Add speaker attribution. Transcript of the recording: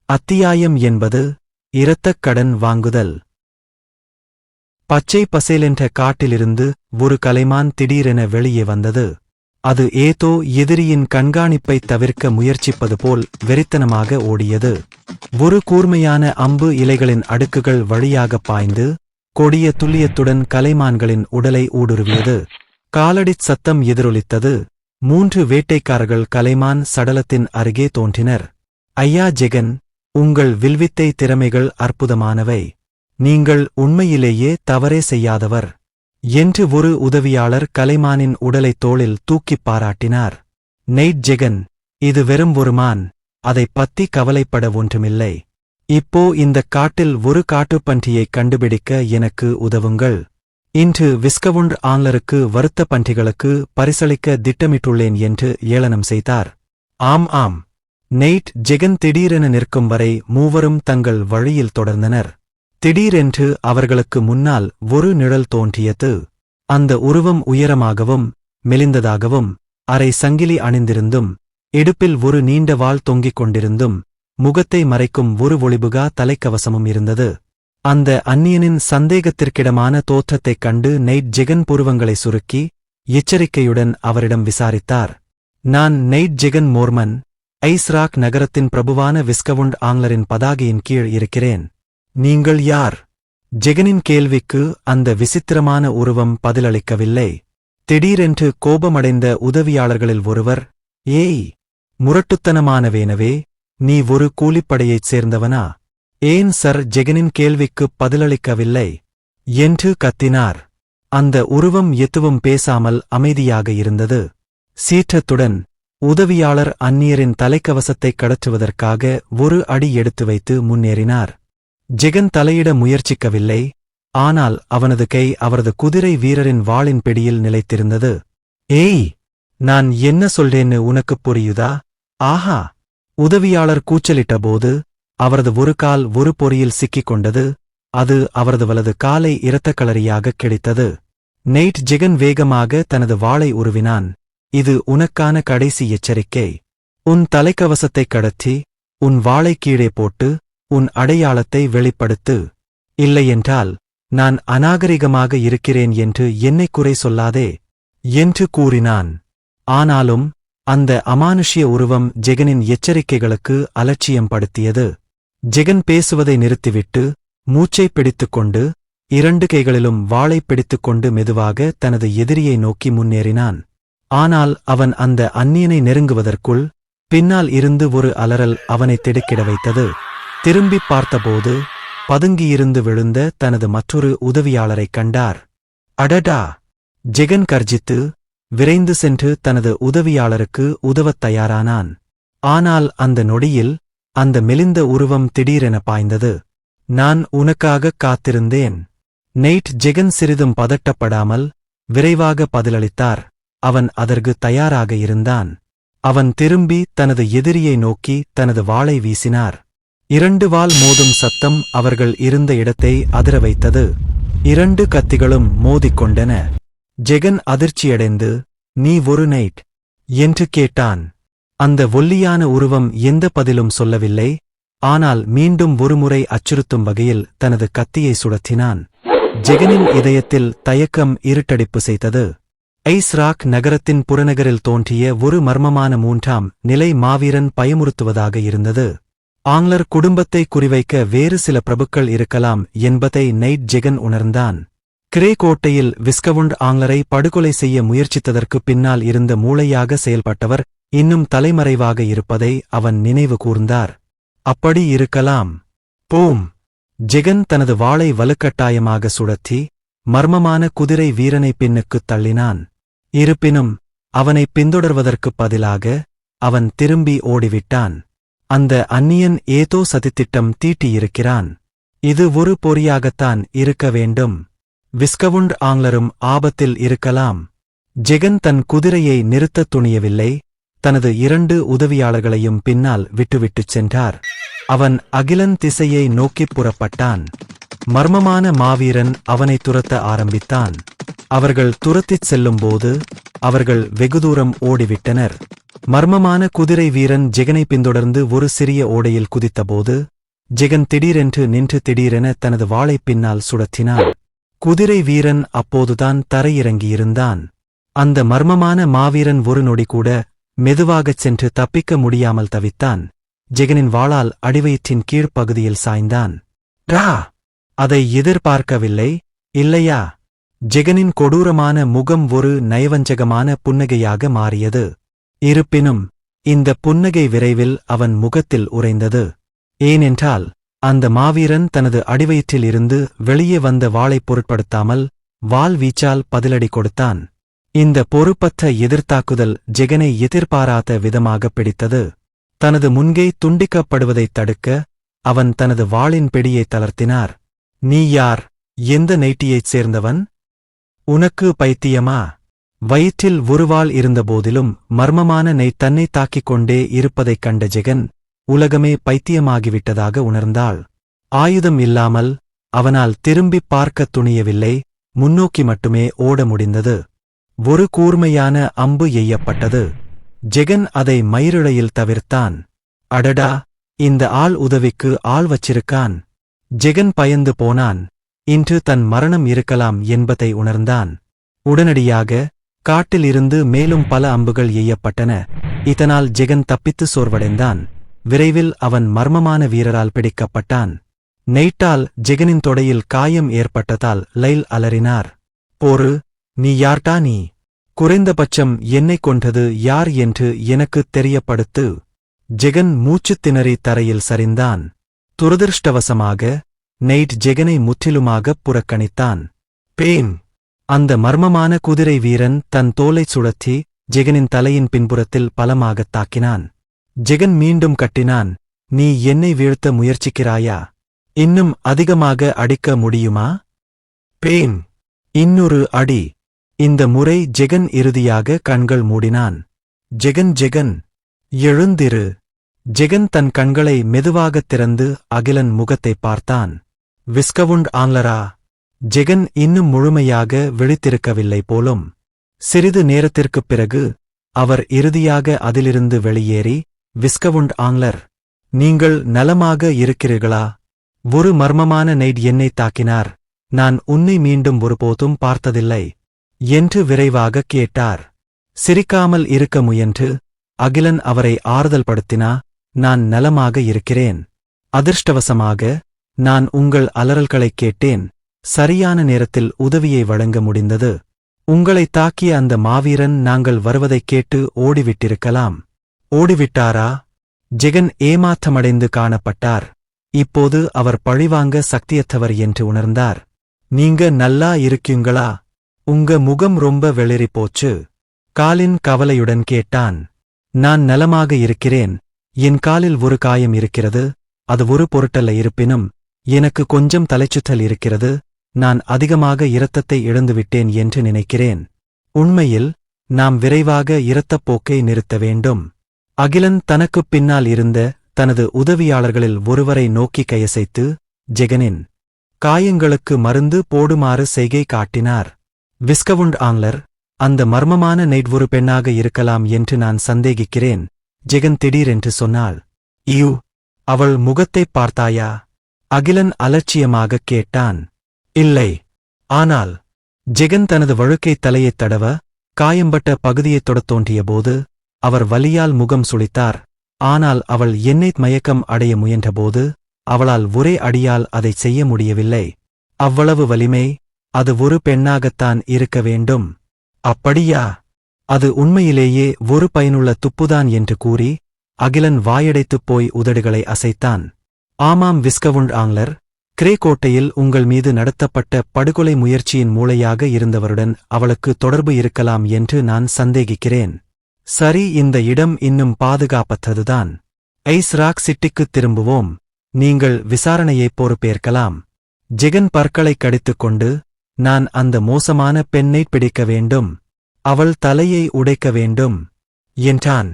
Speaker 1: அத்தியாயம் 80 இரத்தக் கடன் வாங்குதல். பச்சை பசேலென்ற காட்டிலிருந்து ஒரு கலைமான் திடீரென வெளியே வந்தது. அது ஏதோ எதிரியின் கண்காணிப்பைத் தவிர்க்க முயற்சிப்பது போல் வெறித்தனமாக ஓடியது. ஒரு கூர்மையான அம்பு இலைகளின் அடுக்குகள் வழியாகப் பாய்ந்து கொடிய துல்லியத்துடன் கலைமான்களின் உடலை ஊடுருவியது. காலடிச் சத்தம் எதிரொலித்தது. 3 வேட்டைக்காரர்கள் கலைமான் சடலத்தின் அருகே தோன்றினர். ஐயா ஜெகன், உங்கள் வில்வித்தை திறமைகள் அற்புதமானவை. நீங்கள் உண்மையிலேயே தவறே செய்யாதவர் என்று ஒரு உதவியாளர் கலைமானின் உடலை தோளில் தூக்கிப் பாராட்டினார். நெய்ட் ஜெகன், இது வெறும் ஒரு மான், அதைப் பத்தி கவலைப்பட ஒன்றுமில்லை. இப்போ இந்தக் காட்டில் ஒரு காட்டுப்பன்றியைக் கண்டுபிடிக்க எனக்கு உதவுங்கள். இன்று விஸ்கவுண்ட் ஆங்லருக்கு வறுத்த பன்றிகளுக்கு பரிசளிக்க திட்டமிட்டுள்ளேன் என்று ஏளனம் செய்தார். ஆம் ஆம். நெய்ட் ஜெகன் திடீரென நிற்கும் வரை மூவரும் தங்கள் வழியில் தொடர்ந்தனர். திடீரென்று அவர்களுக்கு முன்னால் ஒரு நிழல் தோன்றியது. அந்த உருவம் உயரமாகவும் மெலிந்ததாகவும் அரை சங்கிலி அணிந்திருந்தும் இடுப்பில் ஒரு நீண்ட வாள் தொங்கிக் கொண்டிருந்தும் முகத்தை மறைக்கும் ஒரு ஒளிபுகா தலைக்கவசமும் இருந்தது. அந்த அந்நியனின் சந்தேகத்திற்கிடமான தோற்றத்தைக் கண்டு நெய்ட் ஜெகன் புருவங்களை சுருக்கி எச்சரிக்கையுடன் அவரிடம் விசாரித்தார். நான் நெய்ட் ஜெகன் மோர்மன், ஐஸ்ராக் நகரத்தின் பிரபுவான விஸ்கவுண்ட் ஆங்லரின் பதாகையின் கீழ் இருக்கிறேன். நீங்கள் யார்? ஜெகனின் கேள்விக்கு அந்த விசித்திரமான உருவம் பதிலளிக்கவில்லை. திடீரென்று கோபமடைந்த உதவியாளர்களில் ஒருவர், ஏய், முரட்டுத்தனமானவேனவே, நீ ஒரு கூலிப்படையைச் சேர்ந்தவனா? ஏன் சர் ஜெகனின் கேள்விக்குப் பதிலளிக்கவில்லை என்று கத்தினார். அந்த உருவம் எதுவும் பேசாமல் அமைதியாக இருந்தது. சீற்றத்துடன் உதவியாளர் அந்நியரின் தலைக்கவசத்தைக் கடற்றுவதற்காக ஒரு அடி எடுத்து வைத்து முன்னேறினார். ஜெகன் தலையிட முயற்சிக்கவில்லை. ஆனால் அவனது கை அவரது குதிரை வீரரின் வாளின் பிடியில் நிலைத்திருந்தது. ஏய், நான் என்ன சொல்றேன்னு உனக்குப் புரியுதா? ஆஹா! உதவியாளர் கூச்சலிட்டபோது அவரது ஒரு கால் ஒரு பொறியில் சிக்கிக் கொண்டது. அது அவரது வலது காலை இரத்தக்களரியாகக் கிழித்தது. நெய்ட் ஜெகன் வேகமாக தனது வாளை உருவினான். இது உனக்கான கடைசி எச்சரிக்கை. உன் தலைக்கவசத்தைக் கடற்றி உன் வாளை கீழே போட்டு உன் அடையாளத்தை வெளிப்படுத்து. இல்லையென்றால் நான் அநாகரிகமாக இருக்கிறேன் என்று என்னைக் குறை சொல்லாதே என்று கூறினான். ஆனாலும் அந்த அமானுஷ்ய உருவம் ஜெகனின் எச்சரிக்கைகளுக்கு அலட்சியம் படுத்தியது. ஜெகன் பேசுவதை நிறுத்திவிட்டு மூச்சைப் பிடித்துக்கொண்டு 2 கைகளிலும் வாளைப் பிடித்துக்கொண்டு மெதுவாக தனது எதிரியை நோக்கி முன்னேறினான். ஆனால் அவன் அந்த அந்நியனை நெருங்குவதற்குள் பின்னால் இருந்து ஒரு அலறல் அவனை திடுக்கிட வைத்தது. திரும்பிப் பார்த்தபோது பதுங்கியிருந்து விழுந்த தனது மற்றொரு உதவியாளரைக் கண்டார். அடடா! ஜெகன் கர்ஜித்து விரைந்து சென்று தனது உதவியாளருக்கு உதவத் தயாரானான். ஆனால் அந்த நொடியில் அந்த மெலிந்த உருவம் திடீரென பாய்ந்தது. நான் உனக்காகக் காத்திருந்தேன். நெய்ட் ஜெகன் சிறிதும் பதட்டப்படாமல் விரைவாக பதிலளித்தார். அவன் அதற்கு தயாராக இருந்தான். அவன் திரும்பி தனது எதிரியை நோக்கி தனது வாளை வீசினார். 2 வாள் மோதும் சத்தம் அவர்கள் இருந்த இடத்தை அதிர வைத்தது. 2 கத்திகளும் மோதிக்கொண்டன. ஜெகன் அதிர்ச்சியடைந்து, நீ ஒரு நைட் என்று கேட்டான். அந்த ஒல்லியான உருவம் எந்த பதிலும் சொல்லவில்லை. ஆனால் மீண்டும் ஒருமுறை அச்சுறுத்தும் வகையில் தனது கத்தியை சுழற்றினான். ஜெகனின் இதயத்தில் தயக்கம் இருட்டடிப்பு செய்தது. ஐஸ்ராக் நகரத்தின் புறநகரில் தோன்றிய ஒரு மர்மமான 3ஆம் நிலை மாவீரன் பயமுறுத்துவதாக இருந்தது. ஆங்லர் குடும்பத்தை குறிவைக்க வேறு சில பிரபுக்கள் இருக்கலாம் என்பதை நெய்ட் ஜெகன் உணர்ந்தான். கிரே கோட்டையில் விஸ்கவுண்ட் ஆங்லரை படுகொலை செய்ய முயற்சித்ததற்கு பின்னால் இருந்த மூளையாக செயல்பட்டவர் இன்னும் தலைமறைவாக இருப்பதை அவன் நினைவு கூர்ந்தார். அப்படி இருக்கலாம். போம்! ஜெகன் தனது வாளை வலுக்கட்டாயமாக சுழற்றி மர்மமான குதிரை வீரனை பின்னுக்குத் தள்ளினான். இருப்பினும் அவனைப் பின்தொடர்வதற்குப் பதிலாக அவன் திரும்பி ஓடிவிட்டான். அந்த அந்நியன் ஏதோ சதித்திட்டம் தீட்டியிருக்கிறான். இது ஒரு பொறியாகத்தான் இருக்க வேண்டும். விஸ்கவுண்ட் ஆங்லரும் ஆபத்தில் இருக்கலாம். ஜெகன் தன் குதிரையை நிறுத்தத் துணியவில்லை. தனது 2 உதவியாளர்களையும் பின்னால் விட்டுவிட்டுச் சென்றார். அவன் அகிலன் திசையை நோக்கிப் புறப்பட்டான். மர்மமான மாவீரன் அவனை துரத்த ஆரம்பித்தான். அவர்கள் துரத்திச் செல்லும்போது அவர்கள் வெகு தூரம் ஓடிவிட்டனர். மர்மமான குதிரை வீரன் ஜெகனை பின்தொடர்ந்து ஒரு சிறிய ஓடையில் குதித்தபோது ஜெகன் திடீரென்று நின்று திடீரென தனது வாளைப் பின்னால் சுழற்றினான். குதிரை வீரன் அப்போதுதான் தரையிறங்கியிருந்தான். அந்த மர்மமான மாவீரன் ஒரு நொடி கூட மெதுவாகச் சென்று தப்பிக்க முடியாமல் தவித்தான். ஜெகனின் வாளால் அடிவயிற்றின் கீழ்ப்பகுதியில் சாய்ந்தான். ரா! அதை எதிர்பார்க்கவில்லை, இல்லையா? ஜெகனின் கொடூரமான முகம் ஒரு நயவஞ்சகமான புன்னகையாக மாறியது. இருப்பினும் இந்த புன்னகை விரைவில் அவன் முகத்தில் உறைந்தது. ஏனென்றால் அந்த மாவீரன் தனது அடிவயிற்றில் இருந்து வெளியே வந்த வாளைப் பொருட்படுத்தாமல் வாள் வீச்சால் பதிலடி கொடுத்தான். இந்த பொறுப்பற்ற எதிர்த்தாக்குதல் ஜெகனை எதிர்பாராத விதமாக பிடித்தது. தனது முன்கை துண்டிக்கப்படுவதைத் தடுக்க அவன் தனது வாளின் பிடியை தளர்த்தினார். நீ யார்? எந்த நைட்டியைச் சேர்ந்தவன்? உனக்கு பைத்தியமா? வயிற்றில் ஒரு வாள் இருந்தபோதிலும் மர்மமான நெய் தன்னை தாக்கிக் கொண்டே இருப்பதைக் கண்ட ஜெகன் உலகமே பைத்தியமாகிவிட்டதாக உணர்ந்தாள். ஆயுதம் இல்லாமல் அவனால் திரும்பிப் பார்க்கத் துணியவில்லை, முன்னோக்கி மட்டுமே ஓட முடிந்தது. ஒரு கூர்மையான அம்பு எய்யப்பட்டது. ஜெகன் அதை மயிரிழையில் தவிர்த்தான். அடடா, இந்த ஆள் உதவிக்கு ஆள் வச்சிருக்கான். ஜெகன் பயந்து போனான். இன்று தன் மரணம் இருக்கலாம் என்பதை உணர்ந்தான். உடனடியாக காட்டில் இருந்து மேலும் பல அம்புகள் எய்யப்பட்டன. இதனால் ஜெகன் தப்பித்து சோர்வடைந்தான். விரைவில் அவன் மர்மமான வீரரால் பிடிக்கப்பட்டான். நெய்ட்டால் ஜெகனின் தொடையில் காயம் ஏற்பட்டதால் லைல் அலறினார். போரு, நீ யார்டா நீ? குறைந்தபட்சம் என்னைக் கொன்றது யார் என்று எனக்குத் தெரியப்படுத்து. ஜெகன் மூச்சுத் திணறி தரையில் சரிந்தான். துரதிருஷ்டவசமாக நெய்ட் ஜெகனை முற்றிலுமாகப் புறக்கணித்தான். பேன்! அந்த மர்மமான குதிரை வீரன் தன் தோலைச் சுழற்றி ஜெகனின் தலையின் பின்புறத்தில் பலமாகத் தாக்கினான். ஜெகன் மீண்டும் கட்டினான். நீ என்னை வீழ்த்த முயற்சிக்கிறாயா? இன்னும் அதிகமாக அடிக்க முடியுமா? பேன்! இன்னொரு அடி. இந்த முறை ஜெகன் இறுதியாக கண்கள் மூடினான். ஜெகன், எழுந்திரு! ஜெகன் தன் கண்களை மெதுவாகத் திறந்து அகிலன் முகத்தைப் பார்த்தான். விஸ்கவுண்ட் ஆங்லரா? ஜெகன் இன்னும் முழுமையாக விழித்திருக்கவில்லை போலும். சிறிது நேரத்திற்குப் பிறகு அவர் இறுதியாக அதிலிருந்து வெளியேறி, விஸ்கவுண்ட் ஆங்லர், நீங்கள் நலமாக இருக்கிறீர்களா? ஒரு மர்மமான நைட் என்னைத் தாக்கினார். நான் உன்னை மீண்டும் ஒருபோதும் பார்த்ததில்லை என்று விரைவாகக் கேட்டார். சிரிக்காமல் இருக்க முயன்று அகிலன் அவரை ஆறுதல்படுத்தினா. நான் நலமாக இருக்கிறேன். அதிர்ஷ்டவசமாக நான் உங்கள் அலறல்களைக் கேட்டேன். சரியான நேரத்தில் உதவியை வழங்க முடிந்தது. உங்களை தாக்கிய அந்த மாவீரன் நாங்கள் வருவதைக் கேட்டு ஓடிவிட்டிருக்கலாம். ஓடிவிட்டாரா? ஜெகன் ஏமாற்றமடைந்து காணப்பட்டார். இப்போது அவர் பழிவாங்க சக்தியற்றவர் என்று உணர்ந்தார். நீங்க நல்லா இருக்கீங்களா? உங்க முகம் ரொம்ப வெளிறிப் போச்சு. காலின் கவலையுடன் கேட்டான். நான் நலமாக இருக்கிறேன். என் காலில் ஒரு காயம் இருக்கிறது. அது ஒரு பொருட்டல்ல, இருப்பினும் எனக்கு கொஞ்சம் தலைச்சுற்றல் இருக்கிறது. நான் அதிகமாக இரத்தத்தை இழந்துவிட்டேன் என்று நினைக்கிறேன். உண்மையில் நாம் விரைவாக இரத்தப்போக்கை நிறுத்த வேண்டும். அகிலன் தனக்குப் பின்னால் இருந்த தனது உதவியாளர்களில் ஒருவரை நோக்கி கையசைத்து ஜெகனின் காயங்களுக்கு மருந்து போடுமாறு செய்கை காட்டினார். விஸ்கவுண்ட் ஆங்லர், அந்த மர்மமான நைட் ஒரு பெண்ணாக இருக்கலாம் என்று நான் சந்தேகிக்கிறேன். ஜெகன் திடீரென்று சொன்னாள். இயூ, அவள் முகத்தைப் பார்த்தாயா? அகிலன் அலட்சியமாகக் கேட்டான். இல்லை. ஆனால் ஜெகன் தனது வழுக்கைத் தலையைத் தடவ காயம்பட்ட பகுதியைத் தொடத் தோன்றியபோது அவர் வலியால் முகம் சுளித்தார். ஆனால் அவள் எண்ணெய் மயக்கம் அடைய முயன்றபோது அவளால் ஒரே அடியால் அதைச் செய்ய முடியவில்லை. அவ்வளவு வலிமை, அது ஒரு பெண்ணாகத்தான் இருக்க வேண்டும். அப்படியா? அது உண்மையிலேயே ஒரு பயனுள்ள துப்புதான் என்று கூறி அகிலன் வாயடைத்துப் போய் உதடுகளை அசைத்தான். ஆமாம் விஸ்கவுண்ட் ஆங்லர், கிரே கோட்டையில் உங்கள் மீது நடத்தப்பட்ட படுகொலை முயற்சியின் மூளையாக இருந்தவருடன் அவளுக்கு தொடர்பு இருக்கலாம் என்று நான் சந்தேகிக்கிறேன். சரி, இந்த இடம் இன்னும் பாதுகாப்பற்றதுதான். ஐஸ் ராக் சிட்டிக்குத் திரும்புவோம். நீங்கள் விசாரணையைப் பொறுப்பேற்கலாம். ஜெகன் பற்களைக் கடித்துக்கொண்டு, நான் அந்த மோசமான பெண்ணைப் பிடிக்க வேண்டும். அவள் தலையை உடைக்க வேண்டும் என்றான்.